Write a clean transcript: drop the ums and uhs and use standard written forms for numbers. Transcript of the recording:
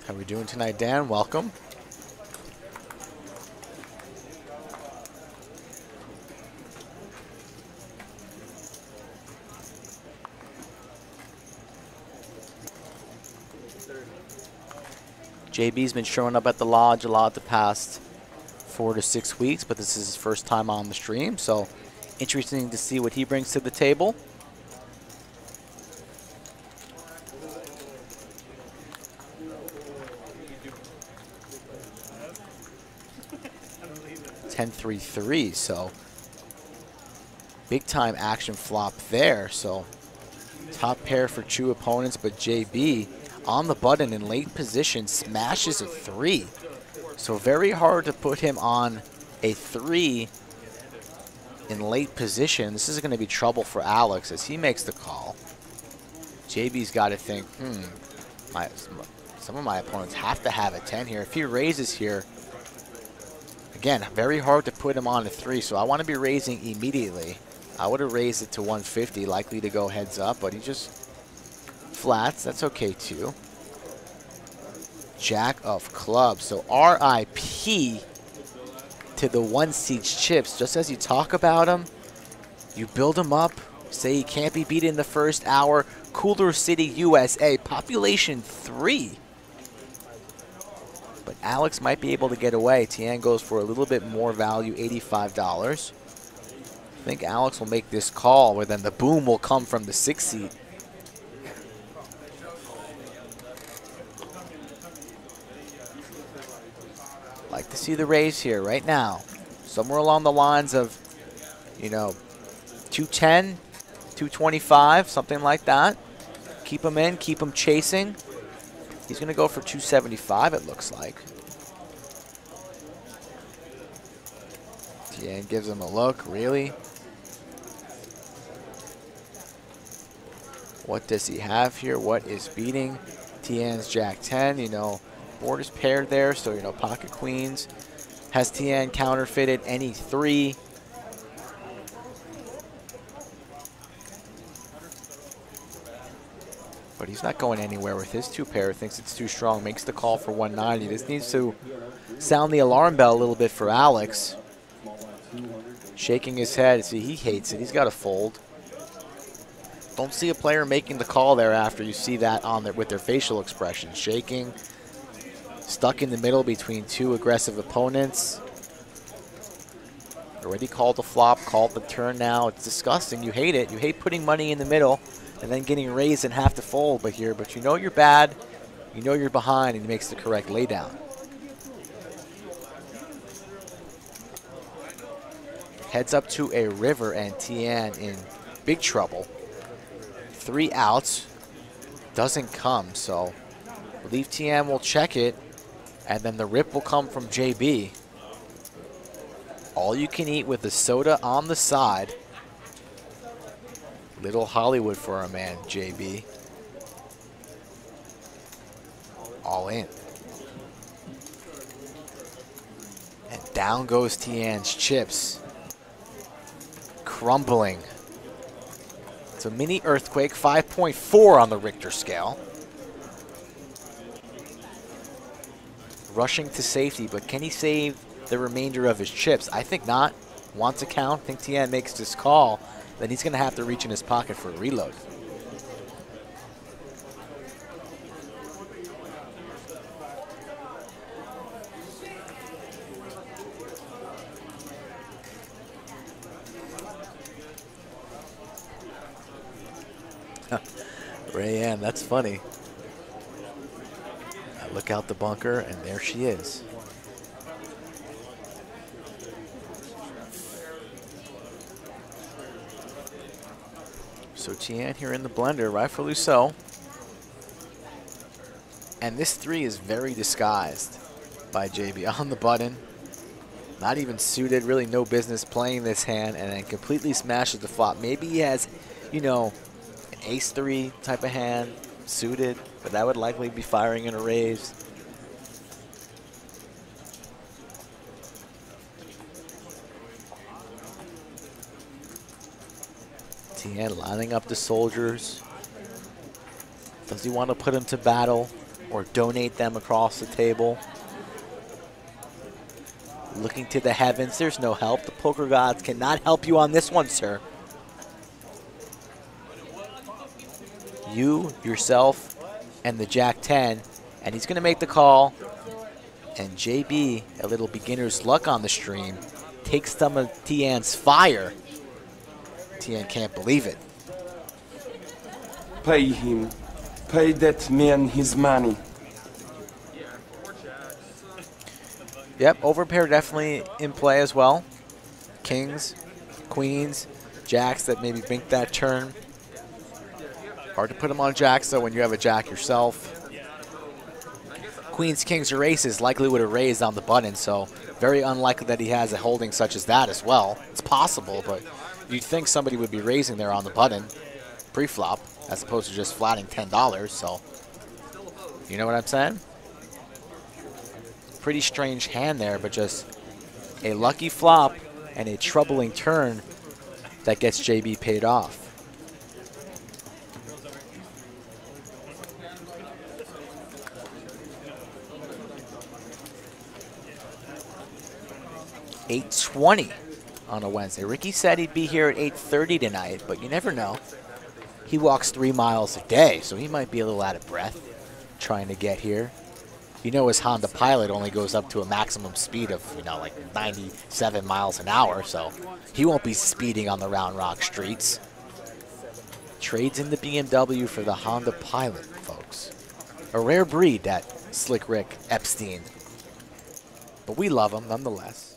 How are we doing tonight, Dan? Welcome. JB's been showing up at the lodge a lot the past 4 to 6 weeks, but this is his first time on the stream, so interesting to see what he brings to the table. $10-3-3, so big time action flop there. So top pair for two opponents, but JB on the button in late position smashes a 3. So very hard to put him on a 3 in late position. This is going to be trouble for Alex as he makes the call. JB's got to think, some of my opponents have to have a 10 here. If he raises here, again, very hard to put him on a 3, so I want to be raising immediately. I would have raised it to 150, likely to go heads up, but he just flats. That's okay too. Jack of clubs. So RIP to the 1-seat chips. Just as you talk about him, you build him up, say he can't be beat in the first hour. Cooler City, USA, population 3. But Alex might be able to get away. Thien goes for a little bit more value, $85. I think Alex will make this call, where then the boom will come from the 6th seat. Like to see the raise here right now. Somewhere along the lines of, 210, 225, something like that. Keep him in, keep him chasing. He's going to go for 275, it looks like. Thien gives him a look. Really? What does he have here? What is beating? Thien's Jack 10. Board is paired there, so, pocket queens. Has Thien counterfeited any 3? But he's not going anywhere with his 2 pair. Thinks it's too strong. Makes the call for 190. This needs to sound the alarm bell a little bit for Alex. Shaking his head. See, he hates it. He's got to fold. Don't see a player making the call there after you see that with their facial expression. Shaking. Stuck in the middle between 2 aggressive opponents. Already called the flop, called the turn now. It's disgusting. You hate it. You hate putting money in the middle and then getting raised and have to fold. But you know you're bad. You know you're behind, and he makes the correct laydown. Heads up to a river, and Thien in big trouble. 3 outs. Doesn't come, so I believe Thien will check it, and then the rip will come from JB. All you can eat with the soda on the side. Little Hollywood for a man, JB. All in. And down goes Thien's chips. Crumbling. It's a mini earthquake, 5.4 on the Richter scale. Rushing to safety, but can he save the remainder of his chips? I think not. Wants a count. I think Thien makes this call. Then he's going to have to reach in his pocket for a reload. Rayanne, that's funny. I look out the bunker, and there she is. So Thien here in the blender, rightfully so. And this 3 is very disguised by JB on the button. Not even suited, really no business playing this hand, and then completely smashes the flop. Maybe he has, an ace-3 type of hand suited, but that would likely be firing in a raise. Thien lining up the soldiers. Does he want to put him to battle? or donate them across the table. Looking to the heavens, there's no help. The poker gods cannot help you on this one, sir. You, yourself, and the Jack-10, and he's gonna make the call. And JB, a little beginner's luck on the stream, takes some of Thien's fire. Thien can't believe it. Pay him. Pay that man his money. Yep, overpair definitely in play as well. Kings, queens, jacks that maybe bink that turn. Hard to put them on jacks though when you have a jack yourself. Queens, kings, or aces likely would have raised on the button, so very unlikely that he has a holding such as that as well. It's possible, but you'd think somebody would be raising there on the button pre-flop as opposed to just flatting $10, so you know what I'm saying? Pretty strange hand there, but just a lucky flop and a troubling turn that gets JB paid off. $8:20 on a Wednesday. Ricky said he'd be here at 8:30 tonight, but you never know. He walks 3 miles a day, so he might be a little out of breath trying to get here. You know his Honda Pilot only goes up to a maximum speed of, you know, like 97 miles an hour, so he won't be speeding on the Round Rock streets. Trades in the BMW for the Honda Pilot, folks. A rare breed, that Slick Rick Epstein. But we love him nonetheless.